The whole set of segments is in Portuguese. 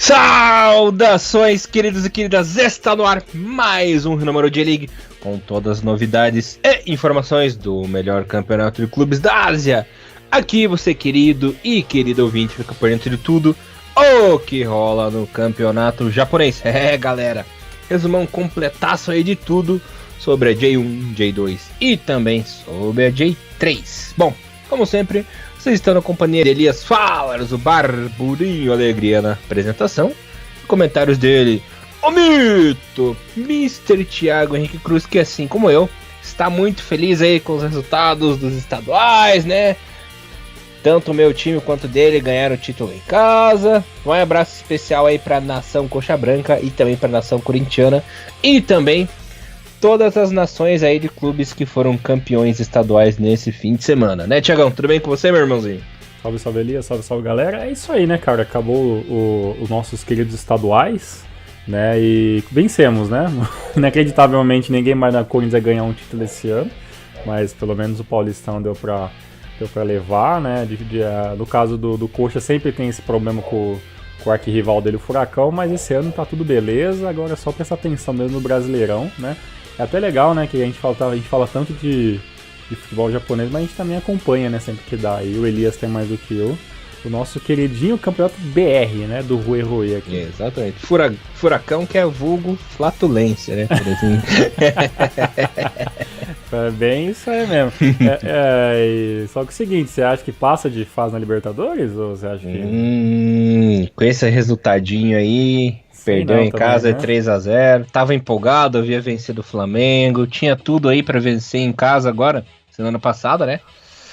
Saudações, queridos e queridas! Está no ar mais um Renamoro J-League com todas as novidades e informações do melhor campeonato de clubes da Ásia. Aqui você, querido e querido ouvinte, fica por dentro de tudo o que rola no campeonato japonês. Galera, resumão completaço aí de tudo sobre a J1, J2 e também sobre a J3. Bom, como sempre, vocês estão na companhia de Elias Fowlers, o Barburinho Alegria na apresentação. Comentários dele, o mito, Mr. Thiago Henrique Cruz, que assim como eu, está muito feliz aí com os resultados dos estaduais, né? Tanto o meu time quanto dele ganharam o título em casa. Um abraço especial aí para a nação Coxa Branca e também para a nação corintiana. E também todas as nações aí de clubes que foram campeões estaduais nesse fim de semana, né, Thiagão? Tudo bem com você, meu irmãozinho? Salve, salve, Elias, salve, salve, galera. É isso aí, né, cara? Acabou os nossos queridos estaduais, né, e vencemos, né? Inacreditavelmente, ninguém mais na Corinthians vai ganhar um título esse ano, mas pelo menos o Paulistão deu pra levar, né? No caso do Coxa, sempre tem esse problema com o arquirrival dele, o Furacão, mas esse ano tá tudo beleza, agora é só prestar atenção mesmo no Brasileirão, né? É até legal, né, que a gente fala tanto de futebol japonês, mas a gente também acompanha, né, sempre que dá. E o Elias tem mais do que eu. O nosso queridinho campeonato BR, né, do Rui aqui. Exatamente. Furacão que é vulgo flatulência, né, por assim. É bem isso aí mesmo. Só que é o seguinte, você acha que passa de fase na Libertadores? Ou você acha que... Com esse resultadinho aí... Perdeu em casa, né? 3-0. Tava empolgado, havia vencido o Flamengo. Tinha tudo aí pra vencer em casa agora, semana passada, né?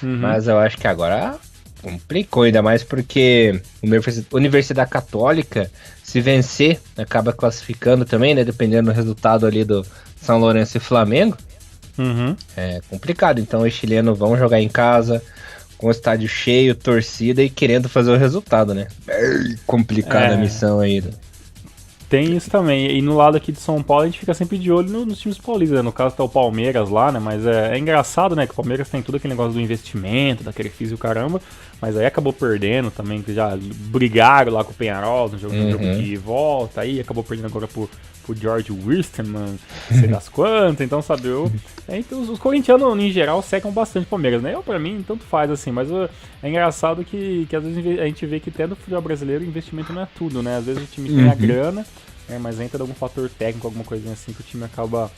Uhum. Mas eu acho que agora complicou, ainda mais porque a Universidade Católica, se vencer, acaba classificando também, né? Dependendo do resultado ali do São Lourenço e Flamengo. Uhum. É complicado. Então os chilenos vão jogar em casa, com o estádio cheio, torcida e querendo fazer o resultado, né? Bem complicada a missão aí, né? Tem isso também, e no lado aqui de São Paulo a gente fica sempre de olho nos times paulistas, né? No caso tá o Palmeiras lá, né, mas é engraçado, né, que o Palmeiras tem tudo aquele negócio do investimento, daquele físico caramba, mas aí acabou perdendo também, que já brigaram lá com o Penharol no jogo de volta, aí acabou perdendo agora pro George Wilstermann, não sei das quantas, então sabe, então, os corintianos em geral secam bastante o Palmeiras, né, pra mim tanto faz assim, mas é engraçado que às vezes a gente vê que até no futebol brasileiro o investimento não é tudo, né, às vezes o time tem a grana, mas entra algum fator técnico, alguma coisinha assim que o time acaba,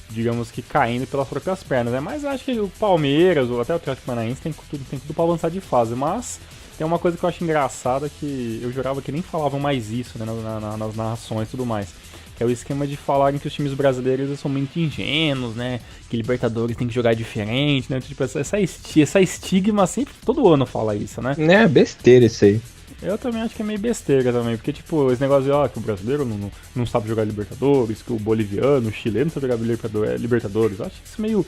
digamos que caindo pelas próprias pernas, né? Mas acho que o Palmeiras, ou até o Atlético Paranaense tem tudo pra avançar de fase, mas tem uma coisa que eu acho engraçada que eu jurava que nem falavam mais isso, né, nas narrações e tudo mais, que é o esquema de falarem que os times brasileiros são muito ingênuos, né, que Libertadores tem que jogar diferente, né, tipo, essa estigma sempre, todo ano fala isso, né? É besteira isso aí. Eu também acho que é meio besteira também, porque tipo, esse negócio de que o brasileiro não sabe jogar Libertadores, que o boliviano, o chileno não sabe jogar Libertadores, eu acho isso meio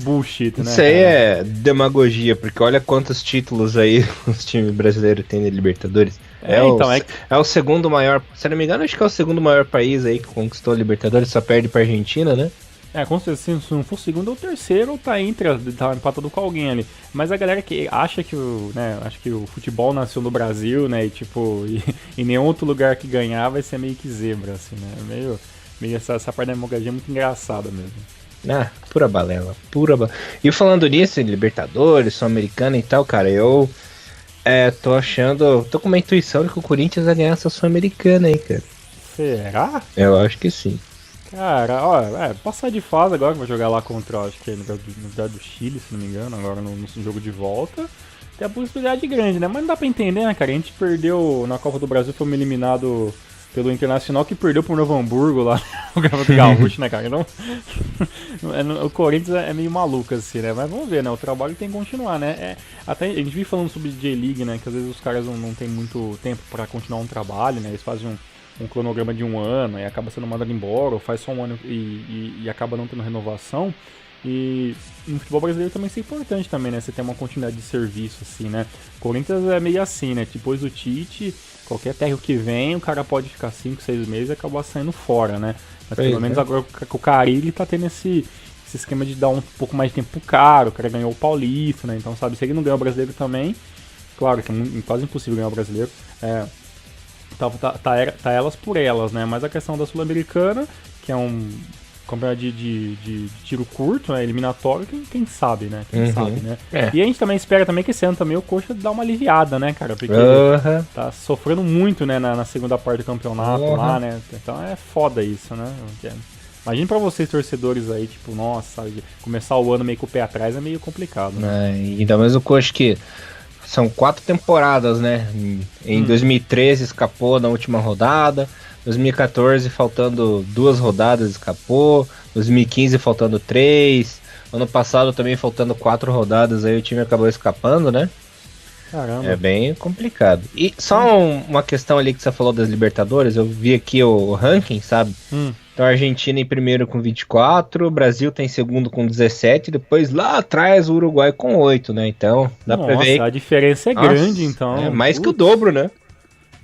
bullshit, né? Isso aí é demagogia, porque olha quantos títulos aí os times brasileiros têm de Libertadores. É o segundo maior, se não me engano, acho que é o segundo maior país aí que conquistou a Libertadores, só perde pra Argentina, né? Com certeza, se não for o segundo ou o terceiro, tá empatado com alguém ali. Mas a galera que acha que o futebol nasceu no Brasil, né, e tipo, em nenhum outro lugar que ganhar vai ser meio que zebra, assim, né, meio essa parte da demagogia é muito engraçada mesmo. Pura balela, E falando nisso, em Libertadores, Sul-Americana e tal, cara, eu tô com uma intuição de que o Corinthians vai ganhar essa Sul-Americana aí, cara. Será? Eu acho que sim. Cara, passar de fase agora, que vai jogar lá contra, acho que é no lugar do Chile, se não me engano, agora no jogo de volta, tem a possibilidade grande, né? Mas não dá pra entender, né, cara? A gente perdeu na Copa do Brasil, fomos eliminados pelo Internacional, que perdeu pro Novo Hamburgo lá, o Campeonato Gaúcho, né, cara? Então, o Corinthians é meio maluco, assim, né? Mas vamos ver, né? O trabalho tem que continuar, né? Até a gente vive falando sobre J-League, né? Que às vezes os caras não tem muito tempo pra continuar um trabalho, né? Eles fazem um cronograma de 1 ano e acaba sendo mandado embora, ou faz só 1 ano e acaba não tendo renovação. E no futebol brasileiro também isso é importante também, né? Você tem uma continuidade de serviço, assim, né? Corinthians é meio assim, né? Depois do Tite, qualquer técnico que vem, o cara pode ficar 5, 6 meses e acabar saindo fora, né? Mas pelo menos agora com o Carille tá tendo esse esquema de dar um pouco mais de tempo pro cara, o cara ganhou o Paulista, né? Então, sabe, se ele não ganhar o brasileiro também, claro que é quase impossível ganhar o brasileiro, tá elas por elas, né? Mas a questão da Sul-Americana, que é um campeonato de tiro curto, né? Eliminatório, quem sabe, né? Quem sabe, né? E a gente também espera também que esse ano também o Coxa dá uma aliviada, né, cara? Porque tá sofrendo muito, né, na segunda parte do campeonato lá, né? Então é foda isso, né? Imagina pra vocês, torcedores aí, tipo, nossa, sabe, começar o ano meio com o pé atrás é meio complicado, né? Ainda mais o Coxa que são 4 temporadas, né? Em 2013 escapou na última rodada, 2014 faltando 2 rodadas escapou, 2015 faltando 3, ano passado também faltando 4 rodadas, aí o time acabou escapando, né? Caramba. É bem complicado. E só uma questão ali que você falou das Libertadores, eu vi aqui o ranking, sabe? Então a Argentina em primeiro com 24, o Brasil tá em segundo com 17, depois lá atrás o Uruguai com 8, né? Então dá pra ver. Nossa, a diferença é grande, então. É mais que o dobro, né?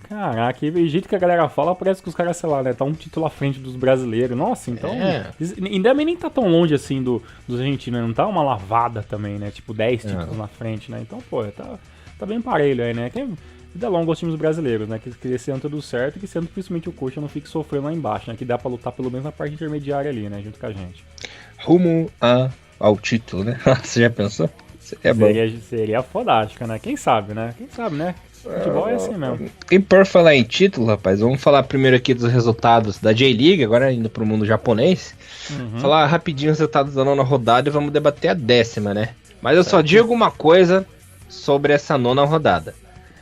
Caraca, e o jeito que a galera fala, parece que os caras, sei lá, né, tá um título à frente dos brasileiros. Nossa, então. Ainda nem tá tão longe assim dos argentinos, não tá uma lavada também, né? Tipo, 10 títulos na frente, né? Então, pô, tá bem parelho aí, né? Vida longa aos times brasileiros, né? Que esse ano tudo certo e que esse ano principalmente o Coxa não fique sofrendo lá embaixo, né? Que dá pra lutar pelo menos na parte intermediária ali, né? Junto com a gente. Rumo ao título, né? Você já pensou? Seria fodástica, né? Quem sabe, né? Futebol é assim mesmo. E por falar em título, rapaz, vamos falar primeiro aqui dos resultados da J-League, agora indo pro mundo japonês. Falar rapidinho os resultados da 9ª rodada e vamos debater a 10ª, né? Mas eu só digo uma coisa sobre essa 9ª rodada.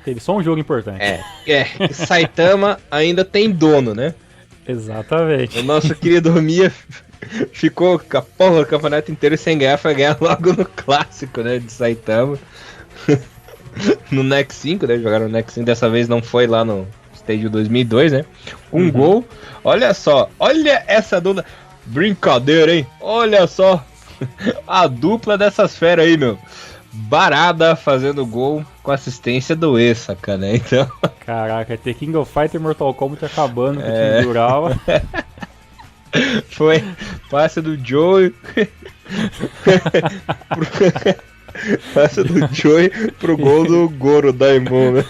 Teve só um jogo importante. Saitama ainda tem dono, né? Exatamente. O nosso querido Mia ficou com a porra do campeonato inteiro sem ganhar, foi ganhar logo no clássico, né, de Saitama. No NEC 5, né, jogaram no NEC 5, dessa vez não foi lá no Estádio 2002, né, um gol. Olha só, olha essa dupla, brincadeira, hein, olha só, a dupla dessas feras aí, meu. Barada fazendo gol com assistência do Esaka, né? Então. Caraca, The King of Fighter Mortal Kombat acabando com o time do Urawa. Foi passe do Joey. Passe do Joey pro gol do Goro Daimon, né?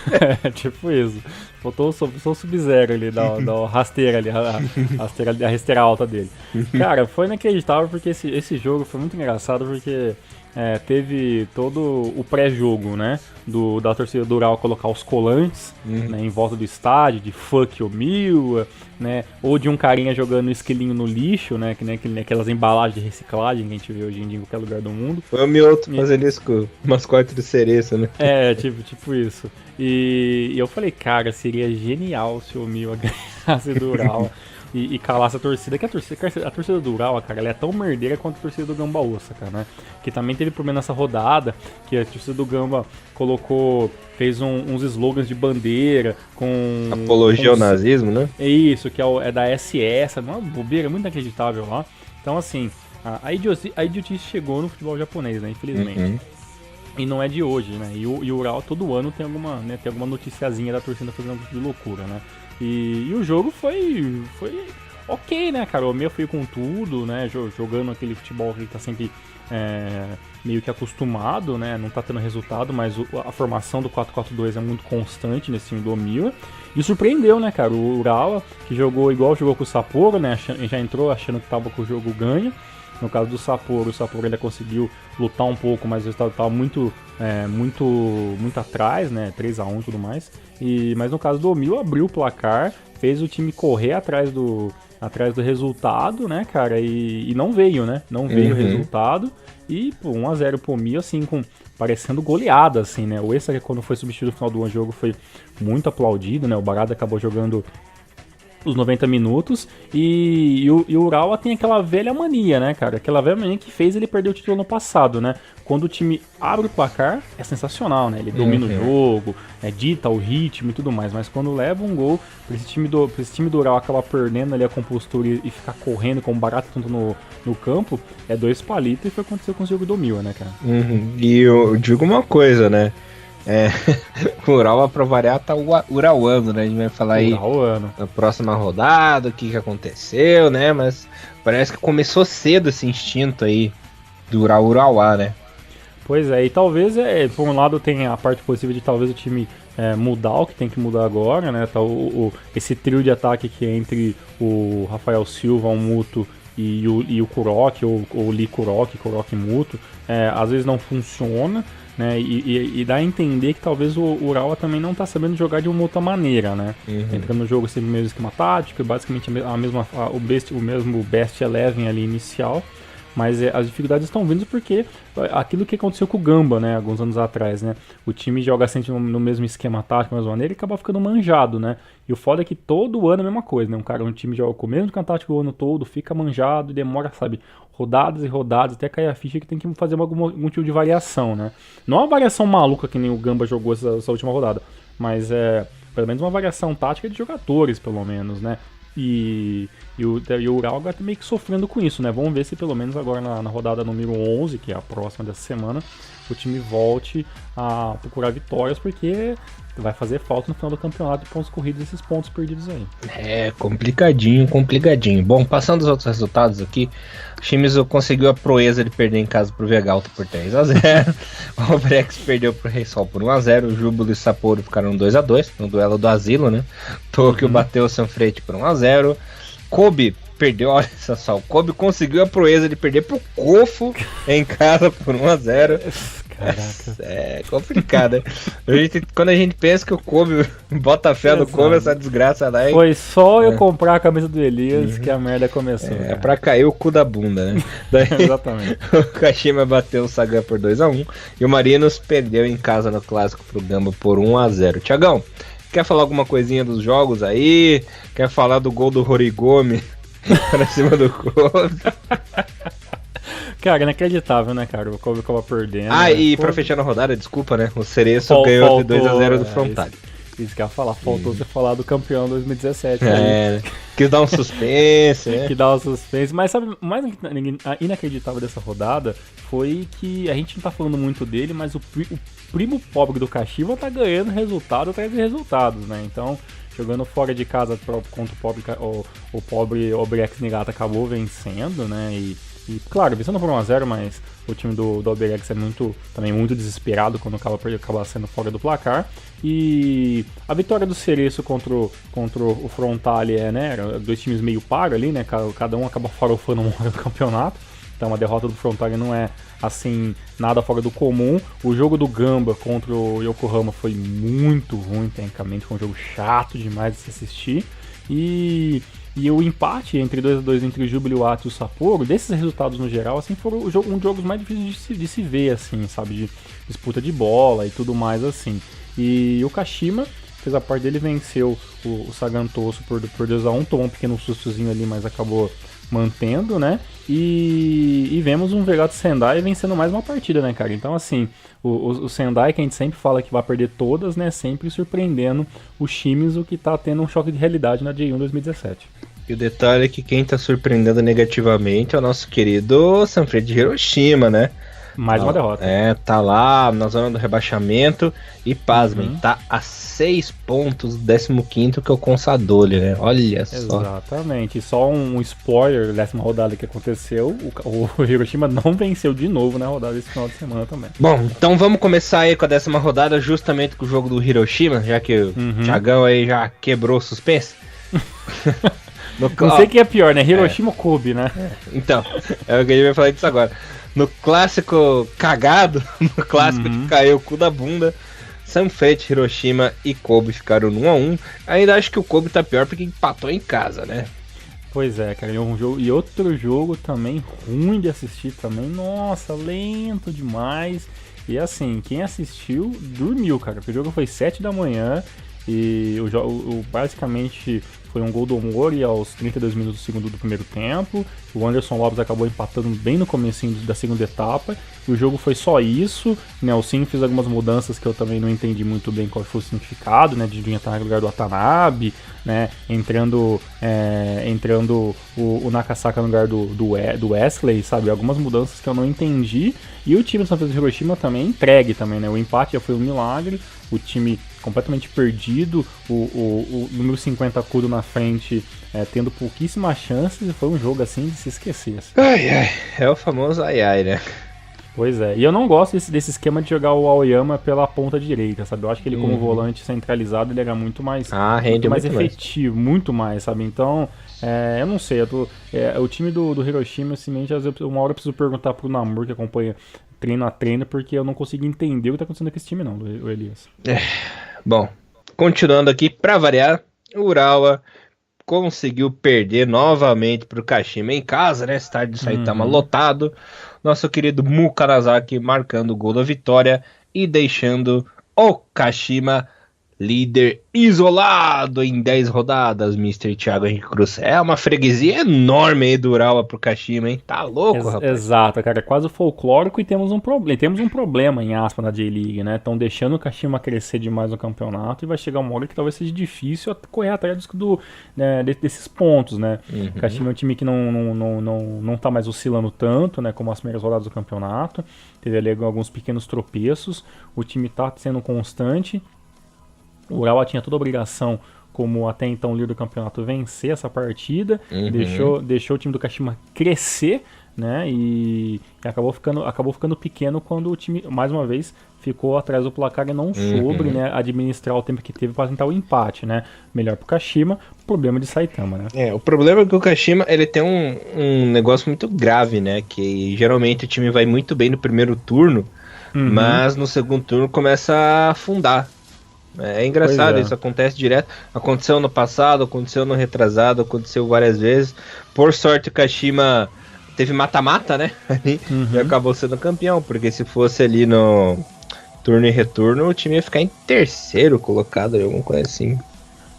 Tipo isso. Faltou o Sub-Zero ali, da rasteira ali, a rasteira alta dele. Cara, foi inacreditável porque esse jogo foi muito engraçado porque teve todo o pré-jogo, né? Da torcida do Ural colocar os colantes, né, em volta do estádio, de fuck o Miwa, né? Ou de um carinha jogando esquilinho no lixo, né? Que nem aquelas embalagens de reciclagem que a gente vê hoje em dia em qualquer lugar do mundo. Foi o Mioto fazendo isso com o mascote do Cereço, né? Tipo isso. E eu falei, cara, seria genial se o Miwa ganhasse do Ural. E calasse a torcida, que a torcida do Urawa, cara, ela é tão merdeira quanto a torcida do Gamba Osaka, né? Que também teve problema nessa rodada, que a torcida do Gamba fez uns slogans de bandeira com... Apologia ao nazismo, né? É isso, que é da SS, uma bobeira muito inacreditável lá. Então, assim, a idiotice chegou no futebol japonês, né? Infelizmente. E não é de hoje, né? E o Urawa todo ano tem alguma noticiazinha da torcida fazendo alguma de loucura, né? E o jogo foi ok, né, cara? O Mia foi com tudo, né? Jogando aquele futebol que ele tá sempre meio que acostumado, né? Não tá tendo resultado, mas a formação do 4-4-2 é muito constante nesse time do Mia. E surpreendeu, né, cara? O Urawa, que jogou igual jogou com o Sapporo, né? Já entrou achando que tava com o jogo ganho. No caso do Sapporo, o Sapporo ainda conseguiu lutar um pouco, mas o resultado estava muito atrás, né? 3-1 e tudo mais. Mas no caso do Omil, abriu o placar, fez o time correr atrás do resultado, né, cara? E não veio, né? Não veio o resultado. E, pô, 1-0 pro Omil, assim, parecendo goleada, assim, né? O Essa, quando foi substituído no final do jogo, foi muito aplaudido, né? O Barada acabou jogando os 90 minutos, e o Urawa tem aquela velha mania, né, cara? Aquela velha mania que fez ele perder o título no passado, né? Quando o time abre o placar, é sensacional, né? Ele domina o jogo, dita o ritmo e tudo mais, mas quando leva um gol, pra esse time do Urawa acabar perdendo ali a compostura e ficar correndo com um barato tanto no campo, é 2 palitos, e foi o que aconteceu com o jogo do Mil, né, cara? E eu digo uma coisa, né? O Urawa, pra variar, tá Urawano, né? A gente vai falar aí na próxima rodada, o que aconteceu, né? Mas parece que começou cedo esse instinto aí do Urawa, né? Pois é, e talvez, por um lado, tem a parte positiva de talvez o time mudar o que tem que mudar agora, né? Tá esse trio de ataque que é entre o Rafael Silva, o Muto e o Kuroki, ou o Lee Kuroki Muto, às vezes não funciona, né? E dá a entender que talvez o Urawa também não está sabendo jogar de uma outra maneira, né? Entrando no jogo sempre o mesmo esquema tático, basicamente o mesmo best eleven ali inicial. Mas as dificuldades estão vindo porque aquilo que aconteceu com o Gamba, né, alguns anos atrás, né? O time joga sempre no mesmo esquema tático, na mesma maneira, e acaba ficando manjado, né? E o foda é que todo ano é a mesma coisa, né? Um time joga com o mesmo esquema tático o ano todo, fica manjado e demora, sabe, rodadas e rodadas até cair a ficha que tem que fazer algum tipo de variação, né? Não é uma variação maluca que nem o Gamba jogou essa última rodada, mas pelo menos uma variação tática de jogadores, pelo menos, né? E o Urawa tá meio que sofrendo com isso, né? Vamos ver se pelo menos agora na rodada número 11, que é a próxima dessa semana, o time volte a procurar vitórias, porque vai fazer falta no final do campeonato de pontos corridos, esses pontos perdidos aí. Complicadinho. Bom, passando os outros resultados aqui, o Shimizu conseguiu a proeza de perder em casa pro Vegalta por 3-0, o Obrex perdeu pro Reysol por 1-0, o Júbilo e o Sapporo ficaram 2-2 no duelo do Asilo, né? Tokyo bateu o Sanfrecce por 1-0, Kobe perdeu, olha só, o Kobe conseguiu a proeza de perder pro Kofo em casa por 1-0. Caraca. É complicado, né? Quando a gente pensa que o Kobe bota fé no Kobe, essa desgraça lá. Foi só eu comprar a camisa do Elias que a merda começou. É pra cair o cu da bunda, né? Daí, exatamente. O Kashima bateu o Sagan por 2-1 e o Marinos perdeu em casa no clássico pro Gamba por 1-0. Tiagão, quer falar alguma coisinha dos jogos aí? Quer falar do gol do Horigome pra cima do Kobe? Cara, inacreditável, né, cara? O Kobe acaba perdendo. E pra fechar na rodada, desculpa, né? O Cereço ganhou de 2-0 do Frontale. Isso que eu ia falar, faltou você falar do campeão 2017. Que dá um suspense, né? Que dá um suspense. Mas sabe, o mais inacreditável dessa rodada foi que a gente não tá falando muito dele, mas o primo pobre do Kashiwa tá ganhando resultado atrás de resultados, né? Então, jogando fora de casa contra o pobre Obrex Niigata acabou vencendo, né? E claro, vencendo por 1-0, mas o time do Obrex é também muito desesperado quando acaba sendo fora do placar. E a vitória do Cereço contra o Frontale né? Dois times meio paro ali, né? Cada um acaba farofando uma hora do campeonato. Então a derrota do Frontale não é, assim, nada fora do comum. O jogo do Gamba contra o Yokohama foi muito ruim, tecnicamente. Foi um jogo chato demais de se assistir. E o empate entre 2-2 entre o Júbilo, o Ato e o Sapporo, desses resultados no geral, assim, foram um dos jogos mais difíceis de se ver, assim, sabe? De disputa de bola e tudo mais, assim. E o Kashima fez a parte dele, venceu o Sagan Tosu por 2-1, tomou um pequeno sustozinho ali, mas acabou mantendo, né? E vemos um Vegato Sendai vencendo mais uma partida, né, cara? Então, assim, o Sendai, que a gente sempre fala que vai perder todas, né? Sempre surpreendendo o Shimizu, que tá tendo um choque de realidade na J1 2017. E o detalhe é que quem tá surpreendendo negativamente é o nosso querido Sanfrecce de Hiroshima, né? Mais uma derrota. Tá lá na zona do rebaixamento e, pasmem, tá a 6 pontos do 15º, que é o Consadole, né? Olha só. Exatamente. E só um spoiler dessa rodada que aconteceu, o Hiroshima não venceu de novo na rodada desse final de semana também. Bom, então vamos começar aí com a 10ª rodada justamente com o jogo do Hiroshima, já que o Thiagão aí já quebrou o suspense. Não sei o que é pior, né? Hiroshima ou Kobe, né? Então, é o que a gente vai falar disso agora. No clássico cagado, no clássico que caiu o cu da bunda, Sanfrecce, Hiroshima e Kobe ficaram no 1-1. Ainda acho que o Kobe tá pior porque empatou em casa, né? Pois é, cara, e outro jogo também ruim de assistir também, nossa, lento demais. E assim, quem assistiu dormiu, cara, porque o jogo foi 7 da manhã e basicamente foi um gol do Omori aos 32 minutos do segundo do primeiro tempo. O Anderson Lopes acabou empatando bem no comecinho da segunda etapa. E o jogo foi só isso, né? O Sim fez algumas mudanças que eu também não entendi muito bem qual foi o significado, né? De entrar no lugar do Watanabe, né? Entrando o Nakasaka no lugar do Wesley, sabe? Algumas mudanças que eu não entendi. E o time do Sanfrecce Hiroshima também entregue também, né? O empate já foi um milagre. O time completamente perdido, o número 50 Kudo na frente, tendo pouquíssimas chances, e foi um jogo assim de se esquecer. Assim. É o famoso ai, né? Pois é, e eu não gosto desse esquema de jogar o Aoyama pela ponta direita, sabe? Eu acho que ele como volante centralizado, ele era muito mais, rende muito mais muito mais. efetivo, muito mais, sabe? Então, eu não sei, o time do Hiroshima, simplesmente, às vezes, uma hora eu preciso perguntar pro Namor, que acompanha treino a treino, porque eu não consigo entender o que tá acontecendo com esse time não, o Elias. Bom, continuando aqui, pra variar, o Urawa conseguiu perder novamente pro Kashima em casa, né? Estádio de Saitama lotado. Nosso querido Mu Kanazaki marcando o gol da vitória e deixando o Kashima líder isolado em 10 rodadas, Mr. Thiago Henrique Cruz. É uma freguesia enorme aí do Urawa pro Kashima, hein? Tá louco, rapaz. Exato, cara, é quase folclórico e temos um problema. Temos um problema, em aspas, na J-League, né? Estão deixando o Kashima crescer demais no campeonato e vai chegar uma hora que talvez seja difícil correr atrás desses pontos, né? O Kashima é um time que não tá mais oscilando tanto, né? Como as primeiras rodadas do campeonato. Teve ali alguns pequenos tropeços. O time tá sendo constante. O Urawa tinha toda a obrigação, como até então líder do campeonato, vencer essa partida, deixou o time do Kashima crescer, né? E acabou ficando pequeno quando o time, mais uma vez, ficou atrás do placar e não soube, né, administrar o tempo que teve para tentar o empate, né? Melhor pro Kashima, problema de Saitama, né? O problema é que o Kashima, ele tem um negócio muito grave, né? Que geralmente o time vai muito bem no primeiro turno, mas no segundo turno começa a afundar. É engraçado, isso acontece direto. Aconteceu no passado, aconteceu no retrasado, aconteceu várias vezes. Por sorte o Kashima teve mata-mata, né? E acabou sendo campeão, porque se fosse ali no turno e retorno, o time ia ficar em terceiro colocado, alguma coisa assim.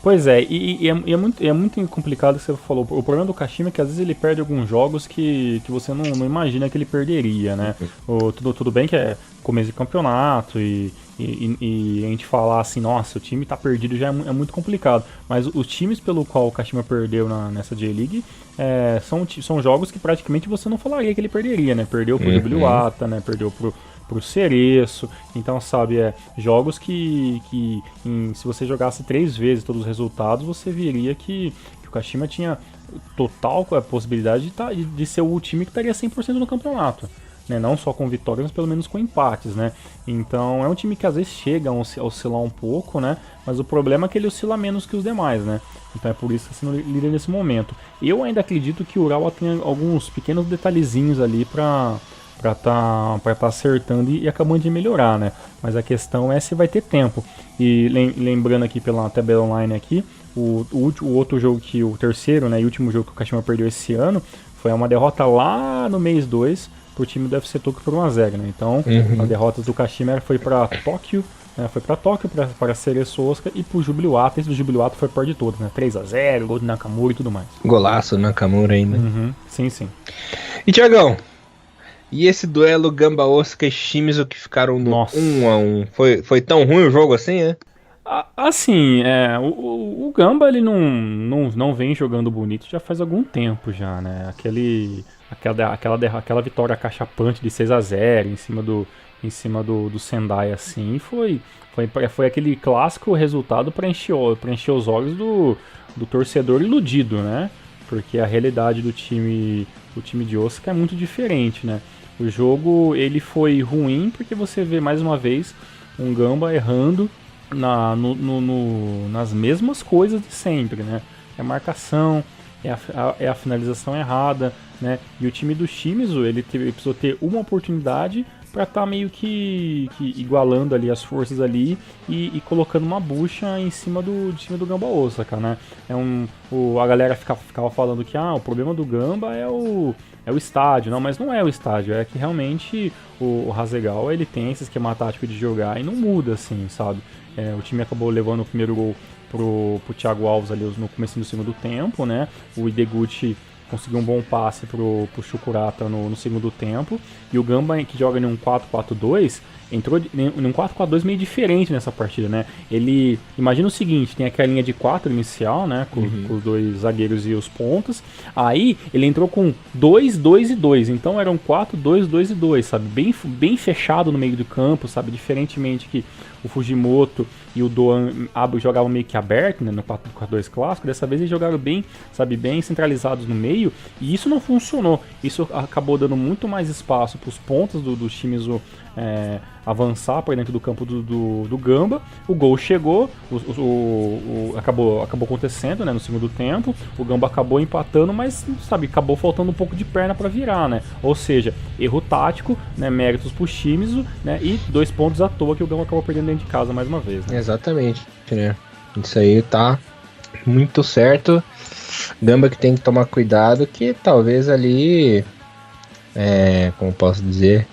Pois é, e é muito complicado o que você falou. O problema do Kashima é que às vezes ele perde alguns jogos que você não imagina que ele perderia, né? Tudo bem que é começo de campeonato e a gente falar assim, nossa, o time tá perdido já é muito complicado. Mas os times pelo qual o Kashima perdeu nessa J-League são jogos que praticamente você não falaria que ele perderia, né? Perdeu pro Jubiluata, né? Perdeu pro Cereço. Então, sabe, jogos que se você jogasse 3 vezes todos os resultados, você viria que o Kashima tinha total possibilidade de ser o time que estaria 100% no campeonato. Né? Não só com vitórias, mas pelo menos com empates, né? Então é um time que às vezes chega a oscilar um pouco, né? Mas o problema é que ele oscila menos que os demais, né? Então é por isso que está sendo líder nesse momento. Eu ainda acredito que o Urawa tem alguns pequenos detalhezinhos ali para tá acertando e acabando de melhorar, né? Mas a questão é se vai ter tempo. E lembrando aqui pela tabela online aqui, o outro jogo o terceiro, né, e último jogo que o Kashima perdeu esse ano foi uma derrota lá no mês 2 pro time do FC Tokyo por 1-0, né? Então, a derrota do Kashima foi para Tóquio, né? Foi para Tóquio, para Cereço Osaka e pro Jubiluata. Esse do Jubiluata foi o pior de todos, né? 3-0, gol do Nakamura e tudo mais. Golaço do Nakamura ainda. Sim, sim. E Thiagão, e esse duelo Gamba Osaka e Shimizu que ficaram no 1-1? Foi tão ruim o jogo assim, né? Assim, o Gamba ele não vem jogando bonito já faz algum tempo já, né? Aquela vitória cachapante de 6-0 em cima do Sendai, assim, foi aquele clássico resultado para encher os olhos do torcedor iludido, né? Porque a realidade do time de Osaka é muito diferente, né? O jogo ele foi ruim porque você vê mais uma vez um Gamba errando nas mesmas coisas de sempre, né? É a marcação, é a finalização errada, né? E o time do Shimizu, ele precisou ter uma oportunidade para estar meio que igualando ali as forças ali e colocando uma bucha em cima do time do Gamba Osaka, né? A galera ficava falando que o problema do Gamba é o estádio. Não, mas não é o estádio, é que realmente o Hasegawa, ele tem esse esquema tático de jogar e não muda, assim, sabe? O time acabou levando o primeiro gol pro Thiago Alves ali no começo do segundo tempo, né? O Ideguchi conseguiu um bom passe pro Shukurata no segundo tempo. E o Gamba, que joga em um 4-4-2, entrou num 4-4-2 meio diferente nessa partida, né? Ele, imagina o seguinte, tem aquela linha de 4 inicial, né? Com os 2 zagueiros e os pontas. Aí, ele entrou com 2-2-2. Então, eram 4-2-2-2, sabe? Bem fechado no meio do campo, sabe? Diferentemente que o Fujimoto e o Doan jogavam meio que aberto, né? No 4-4-2 clássico. Dessa vez, eles jogaram bem, sabe? Bem centralizados no meio. meio, e isso não funcionou. Isso acabou dando muito mais espaço para os pontas dos times avançar para dentro do campo do Gamba. O gol chegou, acabou acontecendo, né, no segundo tempo. O Gamba acabou empatando, mas acabou faltando um pouco de perna para virar, né? Ou seja, erro tático, né, méritos para os times, né, e 2 pontos à toa que o Gamba acabou perdendo dentro de casa mais uma vez, né? Exatamente, né? Isso aí tá muito certo. Gamba que tem que tomar cuidado, que talvez ali, como posso dizer,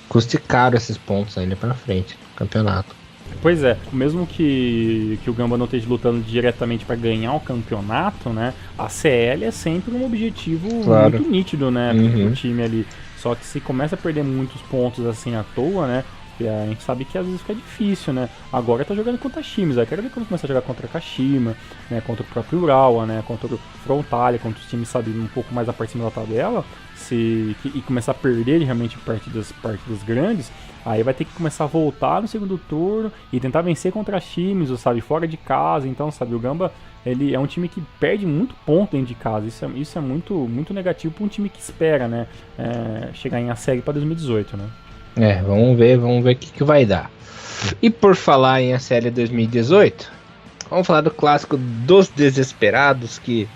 custe caro esses pontos ainda pra frente no campeonato. Pois é, mesmo que o Gamba não esteja lutando diretamente para ganhar o campeonato, né? A CL é sempre um objetivo muito nítido, né? Do time ali. Só que se começa a perder muitos pontos assim à toa, né? A gente sabe que às vezes fica difícil, né? Agora tá jogando contra times, eu quero ver quando começar a jogar contra a Kashima, né? Contra o próprio Urawa, né? Contra o Frontale, contra os times, sabe, um pouco mais a parte da tabela, e começar a perder realmente partidas grandes, aí vai ter que começar a voltar no segundo turno e tentar vencer contra times, sabe, fora de casa. Então, sabe, o Gamba, ele é um time que perde muito ponto dentro de casa. Isso é muito, muito negativo para um time que espera, né? Chegar em a série para 2018, né? Vamos ver o que vai dar. E por falar em ACL 2018, vamos falar do clássico dos desesperados, que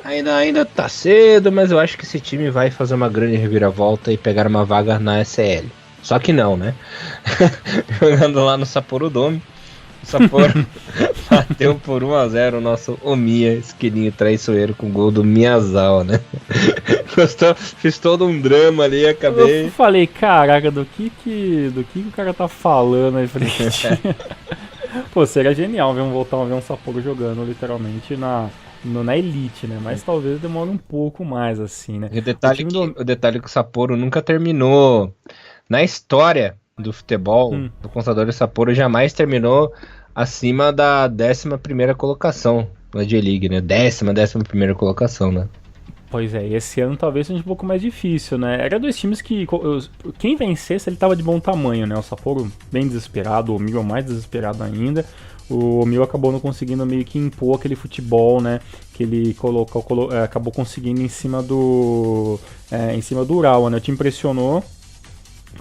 ainda tá cedo, mas eu acho que esse time vai fazer uma grande reviravolta e pegar uma vaga na ACL. Só que não, né? Jogando lá no Sapporo Dome, o Sapporo bateu por 1-0 o nosso Omiya, esquilinho traiçoeiro, com gol do Miyazawa, né? Fiz todo um drama ali, acabei... Eu falei, caraca, do que o cara tá falando aí? Falei, pô, seria genial voltar a ver um Sapporo jogando literalmente na Elite, né? Mas talvez demore um pouco mais, assim, né? E o detalhe que o Sapporo nunca terminou na história do futebol, do Contador Sapporo jamais terminou acima da 11ª colocação na J-League, né? 11ª colocação, né? Pois é, e esse ano talvez seja um pouco mais difícil, né? Era 2 times que quem vencesse ele tava de bom tamanho, né? O Sapporo bem desesperado, o Omiya mais desesperado ainda. O Omiya acabou não conseguindo meio que impor aquele futebol, né? Que ele acabou conseguindo em cima do Urawa, né? O time pressionou,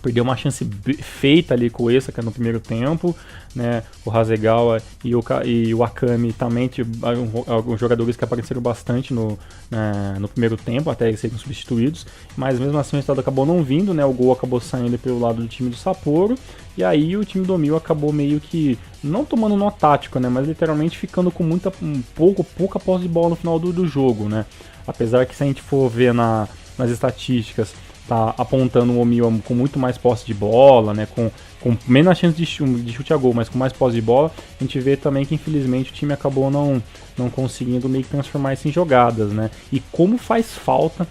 perdeu uma chance feita ali com o Esaka no primeiro tempo, né? O Hasegawa e o Akami também, alguns jogadores que apareceram bastante no primeiro tempo, até eles serem substituídos, mas mesmo assim o resultado acabou não vindo, né? O gol acabou saindo pelo lado do time do Sapporo, e aí o time do Omiya acabou meio que, não tomando nó tático, né? Mas literalmente ficando com pouca posse de bola no final do jogo, né? Apesar que se a gente for ver nas estatísticas, tá apontando o Omiya com muito mais posse de bola, né, com menos chance de chute a gol, mas com mais posse de bola. A gente vê também que infelizmente o time acabou não conseguindo meio que transformar isso em jogadas, né? E como faz falta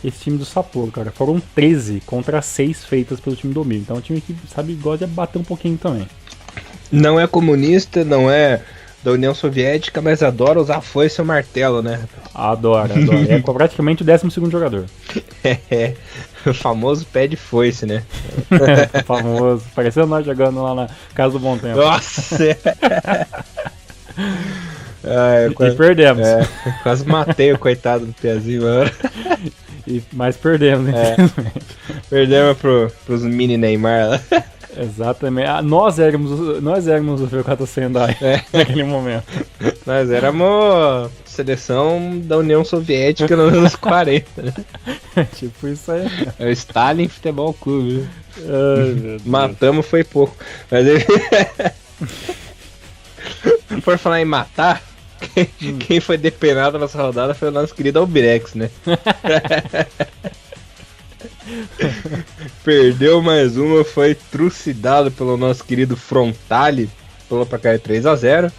esse time do Sapporo, cara. Foram 13 contra 6 feitas pelo time do Omiya. Então é um time que, sabe, gosta de bater um pouquinho também. Não é comunista, não é da União Soviética, mas adora usar foice e martelo, né? Adora. É praticamente o 12º jogador. O famoso pé de foice, né? Famoso. Parecendo nós jogando lá na Casa do Bom Tempo. Nossa! E perdemos. Quase matei o coitado do Piazinho, mano. Mas perdemos, infelizmente. Perdemos pros mini Neymar lá. Exatamente. Nós éramos o V4 Sendai naquele momento. Nós éramos seleção da União Soviética nos anos 40. Né? Tipo isso aí. É o Stalin Futebol Clube. Matamos foi pouco. Mas por falar em matar, quem foi depenado nessa rodada foi o nosso querido Albirex, né? Perdeu mais uma, foi trucidado pelo nosso querido Frontale, pelo placar 3-0.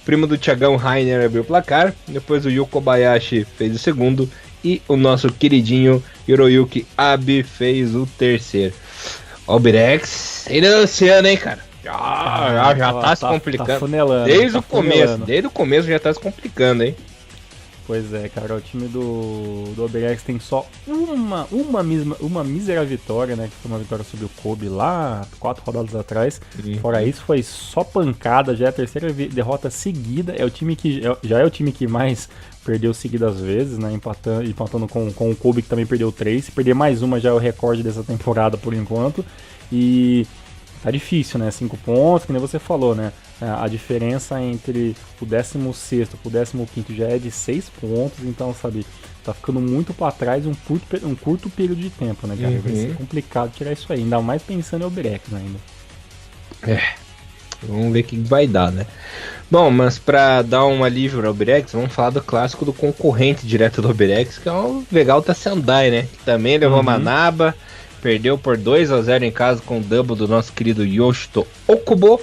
Primo do Thiagão Rainer abriu o placar, depois o Yu Kobayashi fez o segundo e o nosso queridinho Hiroyuki Abe fez o terceiro. Albirex, ele é oceano, hein, cara? Já tá se complicando. Tá funelando, desde o começo já tá se complicando, hein? Pois é, cara, o time do Oberex tem só uma mísera vitória, né? Que foi uma vitória sobre o Kobe lá, 4 rodadas atrás. Fora isso, foi só pancada, já é a terceira derrota seguida. É o time que já é o time que mais perdeu seguidas vezes, né? Empatando com o Kobe, que também perdeu 3. Se perder mais uma, já é o recorde dessa temporada por enquanto. E tá difícil, né? 5 pontos, que nem você falou, né? A diferença entre o 16º pro 15º já é de 6 pontos, então, sabe, tá ficando muito pra trás um curto período de tempo, né, cara? Vai ser complicado tirar isso aí, ainda mais pensando em Albirex ainda. Vamos ver o que vai dar, né? Bom, mas pra dar um alívio ao Albirex, vamos falar do clássico do concorrente direto do Albirex, que é o Vegalta Sendai, né? Que também levou Manaba, perdeu por 2-0 em casa com o double do nosso querido Yoshito Okubo.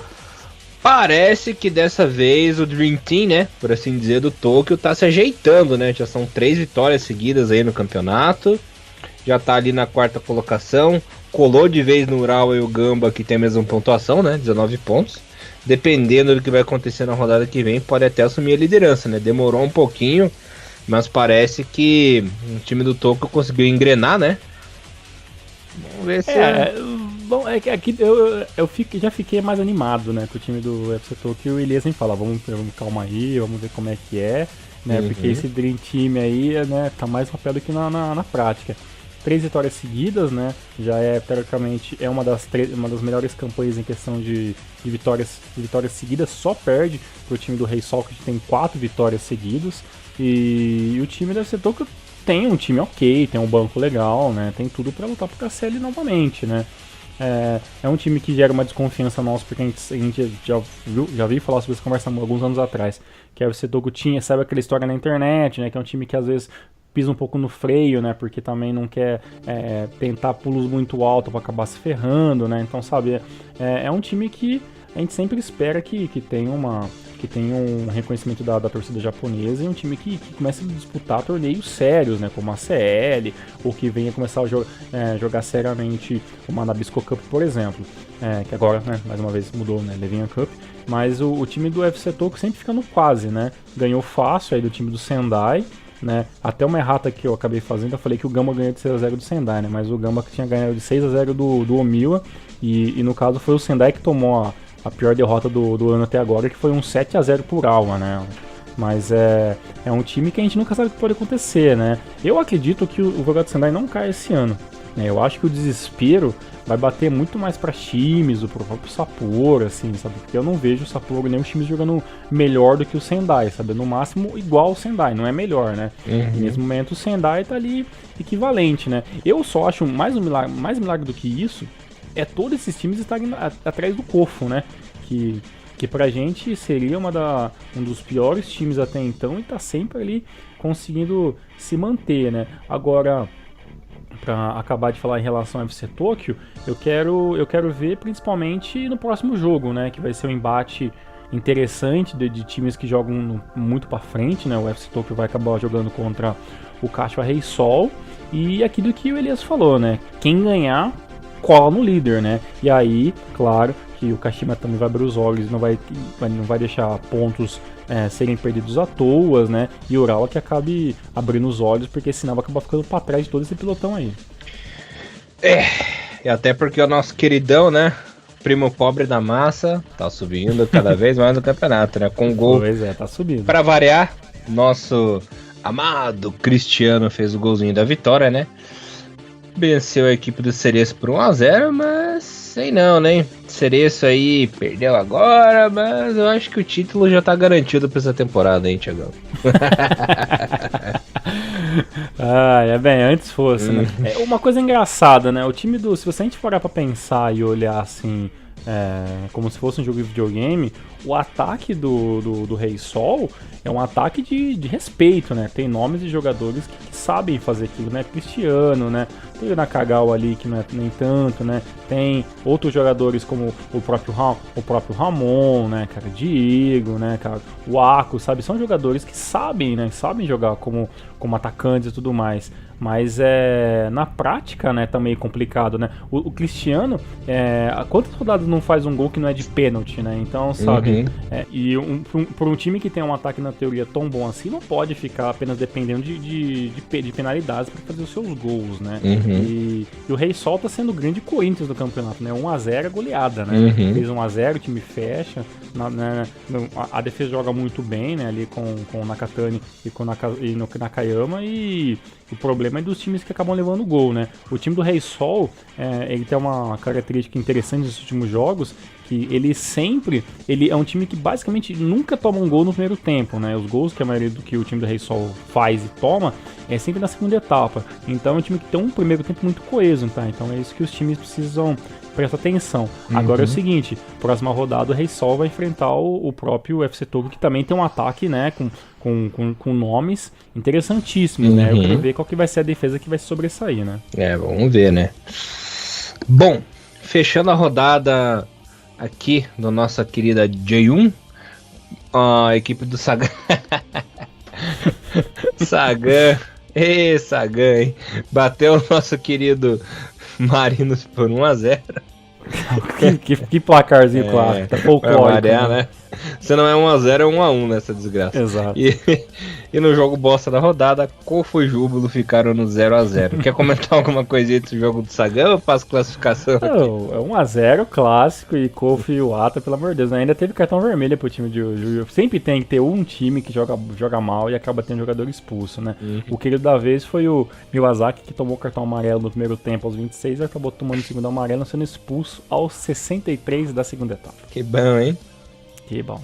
Parece que dessa vez o Dream Team, né, por assim dizer, do Tóquio tá se ajeitando, né? Já são 3 vitórias seguidas aí no campeonato. Já tá ali na 4ª colocação. Colou de vez no Ural e o Gamba, que tem a mesma pontuação, né? 19 pontos. Dependendo do que vai acontecer na rodada que vem, pode até assumir a liderança, né? Demorou um pouquinho, mas parece que o time do Tóquio conseguiu engrenar, né? Vamos ver se... Bom, é que aqui já fiquei mais animado, né, com o time do FC Tokyo. E o Elias sempre fala, vamos calma aí, vamos ver como é que é, né, porque esse Dream Team aí, né, tá mais no papel do que na prática. 3 vitórias seguidas, né, já é, teoricamente, uma das melhores campanhas em questão de vitórias seguidas, só perde pro time do Rei Sol, que tem 4 vitórias seguidas, e o time do FC Tokyo tem um time ok, tem um banco legal, né, tem tudo pra lutar pro KCL novamente, né. É um time que gera uma desconfiança nossa, porque a gente já viu falar sobre essa conversa alguns anos atrás, que o Setoku tinha, sabe aquela história na internet, né, que é um time que às vezes pisa um pouco no freio, né, porque também não quer tentar pulos muito altos para acabar se ferrando, né, então sabe, é um time que a gente sempre espera que tenha um reconhecimento da torcida japonesa, e um time que comece a disputar torneios sérios, né, como a CL, ou que venha começar a jogar seriamente o Manabisco Cup, por exemplo, que agora, né, mais uma vez mudou, né, Levinha Cup, mas o time do FC Tokyo sempre fica no quase, né, ganhou fácil aí do time do Sendai, né, até uma errata que eu acabei fazendo, eu falei que o Gamba ganhou de 6-0 do Sendai, né, mas o Gamba que tinha ganhado de 6-0 do Omiwa, e no caso foi o Sendai que tomou a pior derrota do ano até agora, que foi um 7-0 por Alma, né? Mas é um time que a gente nunca sabe o que pode acontecer, né? Eu acredito que o Vegalta Sendai não cai esse ano, né? Eu acho que o desespero vai bater muito mais pra times, pro próprio Sapporo, assim, sabe? Porque eu não vejo o Sapporo nem os times jogando melhor do que o Sendai, sabe? No máximo igual o Sendai, não é melhor, né? E nesse momento o Sendai tá ali equivalente, né? Eu só acho mais milagre do que isso é todos esses times estarem atrás do Kofu, né? Que pra gente seria um dos piores times até então, e tá sempre ali conseguindo se manter, né? Agora, pra acabar de falar em relação ao FC Tokyo, eu quero ver principalmente no próximo jogo, né? Que vai ser um embate interessante de times que jogam muito pra frente, né? O FC Tokyo vai acabar jogando contra o Kashiwa Reysol, e aquilo que o Elias falou, né? Quem ganhar cola no líder, né? E aí, claro, que o Kashima também vai abrir os olhos, não vai deixar pontos serem perdidos à toa, né? E o Urawa que acabe abrindo os olhos, porque senão vai acabar ficando pra trás de todo esse pilotão aí. E até porque o nosso queridão, né? Primo pobre da massa, tá subindo cada vez mais no campeonato, né? Com gol. Pois é, tá subindo. Pra variar, nosso amado Cristiano fez o golzinho da vitória, né? Venceu a equipe do Cereço por 1-0, mas sei não, né? Cereço aí perdeu agora, mas eu acho que o título já tá garantido pra essa temporada, hein, Thiagão? Bem, antes fosse, né? Uma coisa engraçada, né? O time se você a gente parar pra pensar e olhar assim, como se fosse um jogo de videogame, o ataque do Rei Sol é um ataque de respeito, né? Tem nomes de jogadores que sabem fazer aquilo, né? Cristiano, né? tem o Nakagawa ali, que não é nem tanto, né? Tem outros jogadores como o próprio Ramon, né, cara? Diego, né, cara? O Ako, sabe? São jogadores que sabem, né? Sabem jogar como atacantes e tudo mais. Mas na prática, né, tá meio complicado, né? O Cristiano, quantas rodadas não faz um gol que não é de pênalti, né? Então, sabe? E por um time que tem um ataque na teoria tão bom assim, não pode ficar apenas dependendo de penalidades para fazer os seus gols, né? E o Rei Sol tá sendo o grande Corinthians do campeonato, né? 1x0 é goleada, né? Fez 1x0, o time fecha, a defesa joga muito bem, né? Ali com o Nakatani e no Nakayama, e o problema é dos times que acabam levando o gol, né? O time do Rei Sol, ele tem uma característica interessante nos últimos jogos, que ele é um time que basicamente nunca toma um gol no primeiro tempo, né? Os gols que a maioria do que o time do Rei Sol faz e toma é sempre na segunda etapa. Então é um time que tem um primeiro tempo muito coeso, tá? Então é isso que os times precisam prestar atenção. Agora é o seguinte, próxima rodada o Rei Sol vai enfrentar o próprio UFC Togo, que também tem um ataque, né, com nomes interessantíssimos, né? Eu quero ver qual que vai ser a defesa que vai se sobressair, né? Vamos ver, né? Bom, fechando a rodada aqui da nossa querida J1, a equipe do Sagan. Sagan, hein? Bateu o nosso querido Marinos por 1x0. que placarzinho clássico, tá folclórico, né? Se não é 1x0, é 1x1 nessa desgraça. Exato. E no jogo bosta da rodada, Kofo e Júbilo ficaram no 0x0. Quer comentar alguma coisinha desse jogo do Sagan ou faço classificação aqui? Não, é 1x0 clássico, e Kofo e o Ata, pelo amor de Deus, né? Ainda teve cartão vermelho pro time de Juju. Sempre tem que ter um time que joga mal e acaba tendo jogador expulso, né? O querido da vez foi o Miwasaki, que tomou cartão amarelo no primeiro tempo aos 26 e acabou tomando o segundo amarelo, sendo expulso aos 63 da segunda etapa. Que bom, hein? Que bom.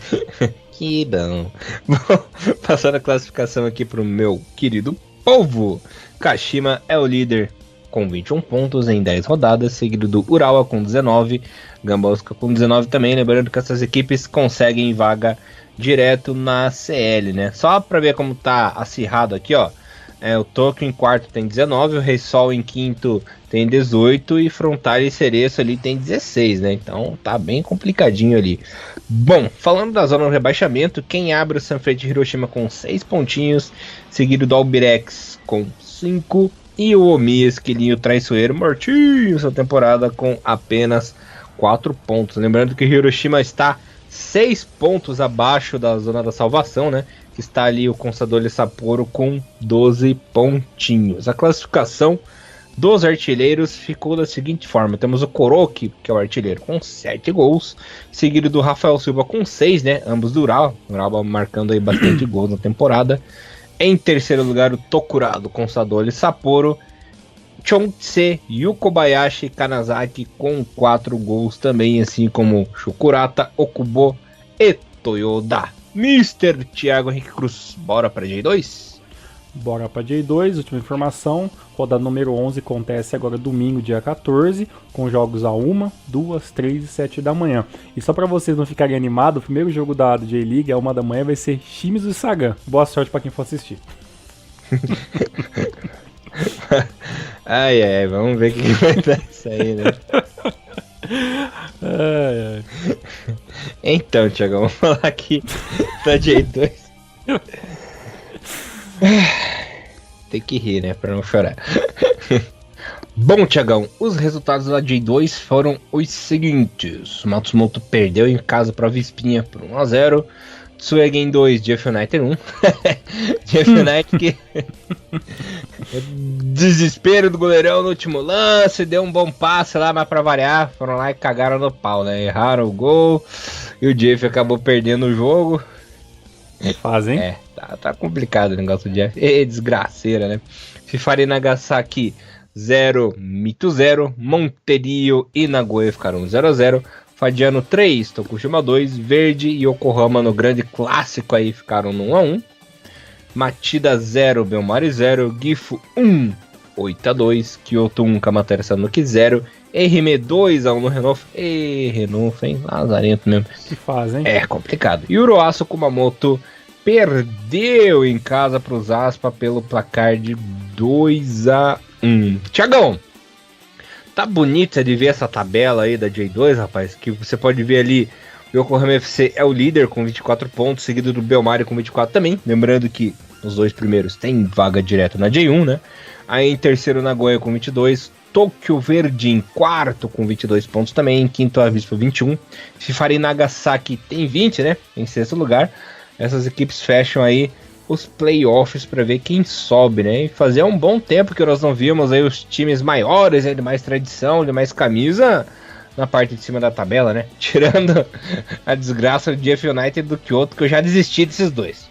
Que bom. Bom, passando a classificação aqui pro meu querido povo. Kashima é o líder com 21 pontos em 10 rodadas, seguido do Urawa com 19, Gambosca com 19 também. Lembrando que essas equipes conseguem vaga direto na CL, né? Só pra ver como tá acirrado aqui, ó. O Tokyo em quarto tem 19, o Rei Sol em quinto tem 18 e Frontale e Cereço ali tem 16, né? Então tá bem complicadinho ali. Bom, falando da zona do rebaixamento, quem abre o Sanfrecce Hiroshima com 6 pontinhos, seguido do Albirex com 5 e o Omi, esquilinho traiçoeiro, mortinho essa temporada com apenas 4 pontos. Lembrando que o Hiroshima está 6 pontos abaixo da zona da salvação, né? Que está ali o Consadole Sapporo com 12 pontinhos. A classificação dos artilheiros ficou da seguinte forma: temos o Kuroki, que é o artilheiro, com 7 gols, seguido do Rafael Silva com 6, né? Ambos do Urawa marcando aí bastante gols na temporada. Em terceiro lugar, o Tokura do Consadole Sapporo, Chonse, Yukobayashi e Kanazaki com 4 gols também, assim como Shukurata, Okubo e Toyoda. Mr. Thiago Henrique Cruz, bora pra J2? Bora pra J2, última informação, rodada número 11 acontece agora domingo, dia 14, com jogos a 1, 2, 3 e 7 da manhã. E só pra vocês não ficarem animados, o primeiro jogo da J-League, a 1 da manhã, vai ser Shimizu e Sagan. Boa sorte pra quem for assistir. Ai, vamos ver o que vai dar isso aí, né? Então, Thiago, vamos falar aqui da J2. Tem que rir, né? Pra não chorar. Bom, Thiagão, os resultados da J2 foram os seguintes: Matsumoto perdeu em casa pra Vispinha por 1x0. Tsuegen 2, Jeff United 1. Jeff United que... Desespero do goleirão no último lance, deu um bom passe lá, mas pra variar, foram lá e cagaram no pau, né? Erraram o gol e o Jeff acabou perdendo o jogo. Fazem? Tá complicado o negócio do Jeff. Desgraceira, né? Fifari Nagasaki 0, Mito 0, Monterio e Nagoya ficaram 0x0. Fadiano 3, Tokushima 2, Verde e Yokohama no grande clássico aí ficaram no 1x1. Matida 0, Belmari 0, Gifu 1, 8x2, Kyoto 1, Kamatera Sanuki 0, Ehime 2x1 no Renouf. Renouf, hein? Lazarento mesmo. Que fazem? É complicado. E Uruaço Kumamoto perdeu em casa pros Aspa pelo placar de 2x1. Tiagão, tá bonita de ver essa tabela aí da J2, rapaz, que você pode ver ali, o Yokohama FC é o líder com 24 pontos, seguido do Belmari com 24 também, lembrando que os dois primeiros têm vaga direta na J1, né? Aí em terceiro, Nagoya com 22, Tokyo Verde em quarto com 22 pontos também, em quinto, Avispa 21, Fifari Nagasaki tem 20, né? Em sexto lugar. Essas equipes fecham aí os playoffs para ver quem sobe, né? E fazia um bom tempo que nós não víamos aí os times maiores, aí, de mais tradição, de mais camisa, na parte de cima da tabela, né? Tirando a desgraça do Jeff United e do Kyoto, que eu já desisti desses dois.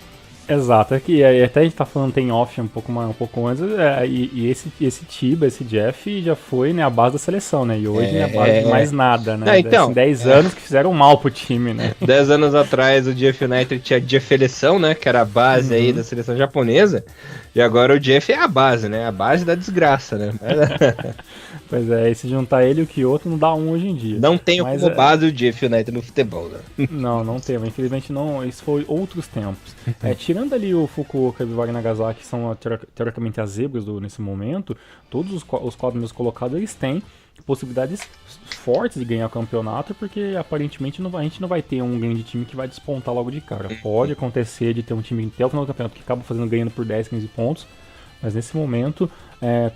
Exato, é que até a gente tá falando tem off um pouco antes, e esse Tiba, esse Jeff já foi, né, a base da seleção, né, e hoje é a base de mais nada, né, então, 10 anos que fizeram mal pro time, né. 10 anos atrás o Jeff United tinha a Jeff-Seleção, né, que era a base aí da seleção japonesa, e agora o Jeff é a base, né, a base da desgraça, né. Pois é, e se juntar ele e o Kyoto não dá um hoje em dia. Não tenho como base o Jeff United no futebol, né. Não tem, infelizmente não, isso foi outros tempos. Tirando ali o Fukuoka e o Vivari Nagasaki, que são teoricamente as zebras nesse momento, todos os quatro primeiros colocados eles têm possibilidades fortes de ganhar o campeonato, porque aparentemente a gente não vai ter um grande time que vai despontar logo de cara. Pode acontecer de ter um time até o final do campeonato que acaba ganhando por 10, 15 pontos, mas nesse momento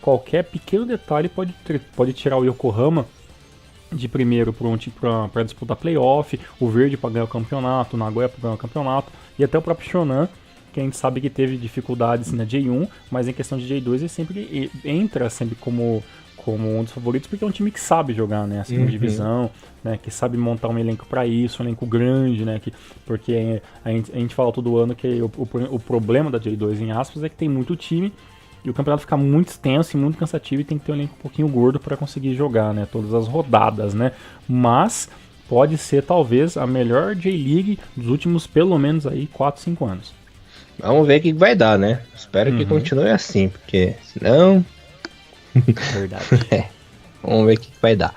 qualquer pequeno detalhe pode tirar o Yokohama de primeiro para disputar playoff, o Verde para ganhar o campeonato, o Nagoya para ganhar o campeonato, e até o próprio Shonan, que a gente sabe que teve dificuldades na J1, mas em questão de J2 ele sempre entra sempre como um dos favoritos, porque é um time que sabe jogar, né, a segunda divisão, né, que sabe montar um elenco para isso, um elenco grande, né, porque a gente fala todo ano que o problema da J2, em aspas, é que tem muito time, e o campeonato fica muito extenso e muito cansativo e tem que ter um elenco um pouquinho gordo para conseguir jogar, né, todas as rodadas, né, mas pode ser talvez a melhor J-League dos últimos pelo menos aí 4, 5 anos. Vamos ver o que vai dar, né, espero que continue assim, porque senão... Verdade. Vamos ver o que vai dar.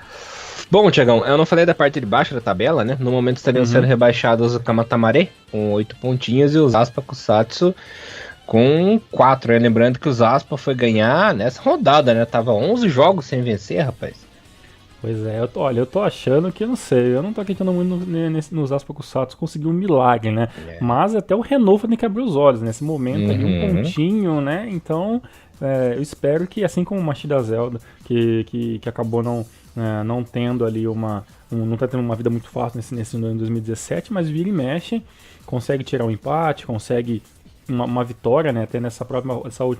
Bom, Tiagão, eu não falei da parte de baixo da tabela, né? No momento estariam sendo rebaixados o Kamatamare com 8 pontinhos e os Aspa Kusatsu com 4. Né? Lembrando que os Aspa foi ganhar nessa rodada, né? Tava 11 jogos sem vencer, rapaz. Pois é, eu tô achando que, eu não sei, eu não tô acreditando muito nos Aspa Kusatsu conseguir um milagre, né? Mas até o Renovo tem que abrir os olhos nesse momento, ali um pontinho, né? Então... eu espero que, assim como o Machida Zelda, que acabou não tendo ali não tá tendo uma vida muito fácil nesse ano de 2017, mas vira e mexe, consegue tirar um empate, consegue uma vitória, né? Até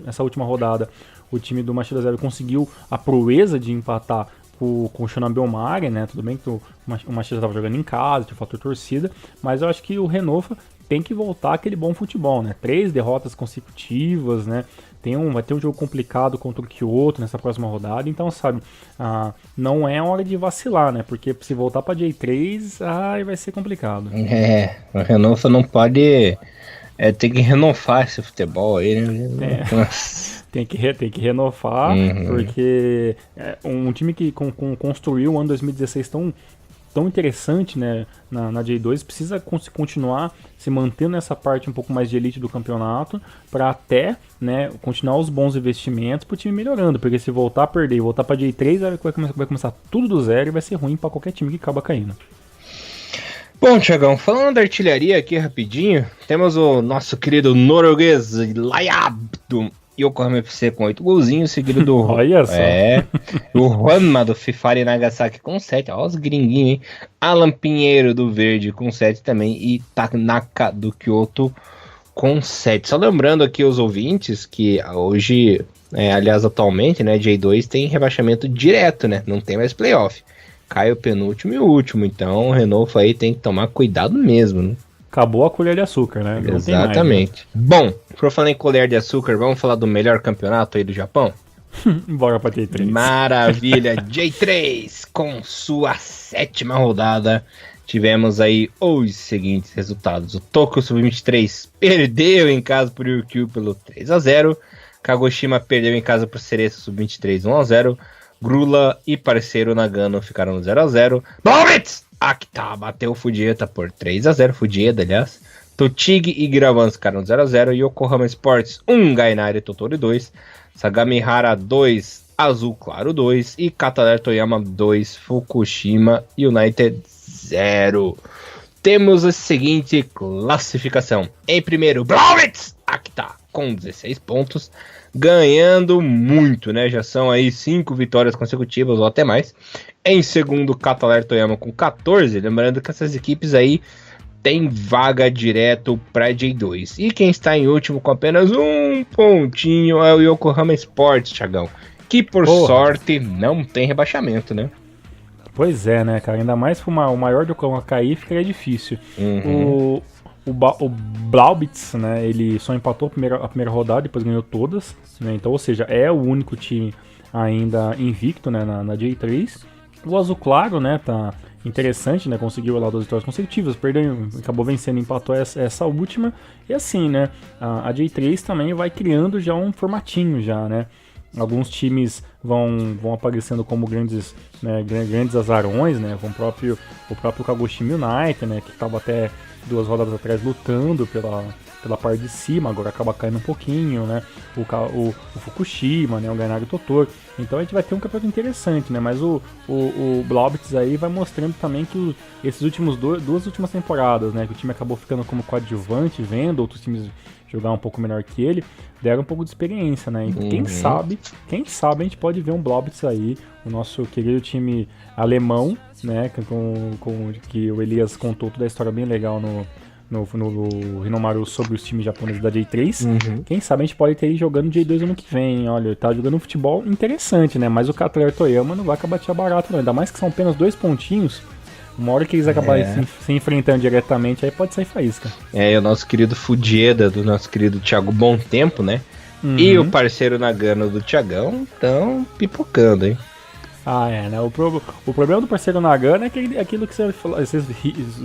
essa última rodada, o time do Machida Zelda conseguiu a proeza de empatar com o Shonan Belmari, né? Tudo bem que o Machida estava jogando em casa, tinha fator torcida, mas eu acho que o Renova tem que voltar aquele bom futebol, né? 3 derrotas consecutivas, né? Vai ter um jogo complicado contra o Kyoto nessa próxima rodada, então, sabe, não é hora de vacilar, né? Porque se voltar pra J3, vai ser complicado. O Renova não pode... tem que renovar esse futebol aí, né? Tem que renovar, porque um time que construiu o ano 2016 tão interessante, né, na J2, precisa continuar se mantendo nessa parte um pouco mais de elite do campeonato, para até, né, continuar os bons investimentos para o time melhorando, porque se voltar a perder e voltar para J3, vai começar tudo do zero e vai ser ruim para qualquer time que acaba caindo. Bom, Thiagão, falando da artilharia aqui rapidinho, temos o nosso querido norueguês Layab do Yokohama FC com 8 golzinhos, seguido do Olha só. o Juanma do Fifari Nagasaki com 7, ó os gringuinhos, hein? Alan Pinheiro do Verde com 7 também e Tanaka do Kyoto com 7. Só lembrando aqui os ouvintes que hoje, aliás atualmente, né, J2 tem rebaixamento direto, né, não tem mais playoff. Cai o penúltimo e o último, então o Renovo aí tem que tomar cuidado mesmo, né? Acabou a colher de açúcar, né? Não Exatamente. Tem mais, né? Bom, por falar em colher de açúcar, vamos falar do melhor campeonato aí do Japão? Bora pra J3. Maravilha, J3 com sua 7ª rodada. Tivemos aí os seguintes resultados. O Tokyo Sub-23 perdeu em casa por Ryukyu pelo 3-0. Kagoshima perdeu em casa por Cereço Sub-23 1-0. Grula e parceiro Nagano ficaram no 0-0. Blowitz! Akita bateu o Fujieda por 3-0. Fujieda, aliás. Tochigi e Giravan ficaram no 0-0. Yokohama Sports 1, Gainari Tottori 2. Sagamihara 2, Azul Claro 2 e Kataler Toyama 2, Fukushima United 0. Temos a seguinte classificação. Em primeiro, Blauwitz, aqui tá, com 16 pontos, ganhando muito, né? Já são aí 5 vitórias consecutivas ou até mais. Em segundo, Kataler Toyama com 14, lembrando que essas equipes aí tem vaga direto para J2. E quem está em último com apenas um pontinho é o Yokohama Sports, Thiagão, que por sorte não tem rebaixamento, né? Pois é, né, cara? Ainda mais para o maior do Yokohama cair, ficaria difícil. O Blauwitz, né, ele só empatou a primeira rodada, depois ganhou todas, né? Então, ou seja, é o único time ainda invicto, né, na J3. O Azul Claro, né, tá interessante, né, conseguiu lá 2 vitórias consecutivas, perdeu, acabou vencendo, empatou essa última, e assim, né, a J3 também vai criando já um formatinho já, né. Alguns times vão aparecendo como grandes azarões, né? O próprio Kagoshima United, né? Que estava até 2 rodadas atrás lutando pela parte de cima, agora acaba caindo um pouquinho, né? O Fukushima, né? O Gainari Totoro. Então a gente vai ter um campeonato interessante, né? Mas o Blauwitz aí vai mostrando também que esses duas últimas temporadas, né? Que o time acabou ficando como coadjuvante, vendo outros times jogar um pouco melhor que ele, deram um pouco de experiência, né? E quem sabe a gente pode ver um Blauwitz aí, o nosso querido time alemão, né? Que o Elias contou toda a história bem legal no Hinomaru sobre os times japoneses da J3. Quem sabe a gente pode ter ele jogando J2 ano que vem. Olha, ele tá jogando um futebol interessante, né? Mas o Kataler Toyama não vai acabar te barato, não. Ainda mais que são apenas 2 pontinhos. Uma hora que eles acabarem se enfrentando diretamente, aí pode sair faísca. É, o nosso querido Fudieda, do nosso querido Thiago Bom Tempo, né? E o parceiro Nagano do Thiagão estão pipocando, hein? Ah, é, né? O problema do parceiro Nagano é aquilo que vocês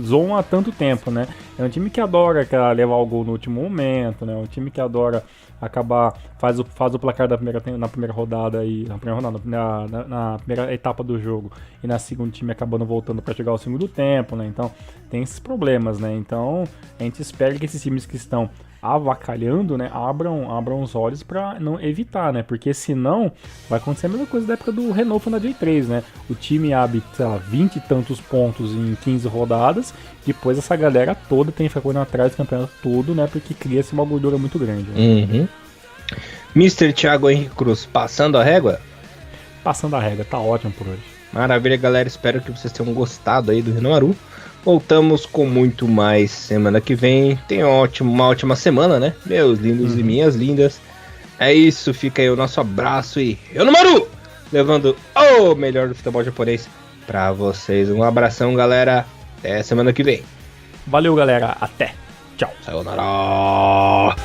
zoam há tanto tempo, né? É um time que adora levar o gol no último momento, né? É um time que adora acabar, faz o placar na primeira rodada aí, na primeira etapa do jogo, e na segunda time acabando voltando para chegar ao segundo tempo, né? Então, tem esses problemas, né? Então, a gente espera que esses times que estão avacalhando, né, abram os olhos para não evitar, né, porque senão vai acontecer a mesma coisa da época do Renault na J3, né, o time abre, sei lá, 20 e tantos pontos em 15 rodadas, depois essa galera toda tem que ficar correndo atrás do campeonato todo, né, porque cria-se uma gordura muito grande. Né? Mr. Thiago Henrique Cruz, passando a régua? Passando a régua, tá ótimo por hoje. Maravilha, galera, espero que vocês tenham gostado aí do Hinomaru. Voltamos com muito mais semana que vem. Tenham uma ótima semana, né? Meus lindos e minhas lindas. É isso, fica aí o nosso abraço e Hinomaru! Levando o melhor do futebol japonês pra vocês. Um abração, galera. Até semana que vem. Valeu, galera. Até. Tchau. Sayonara.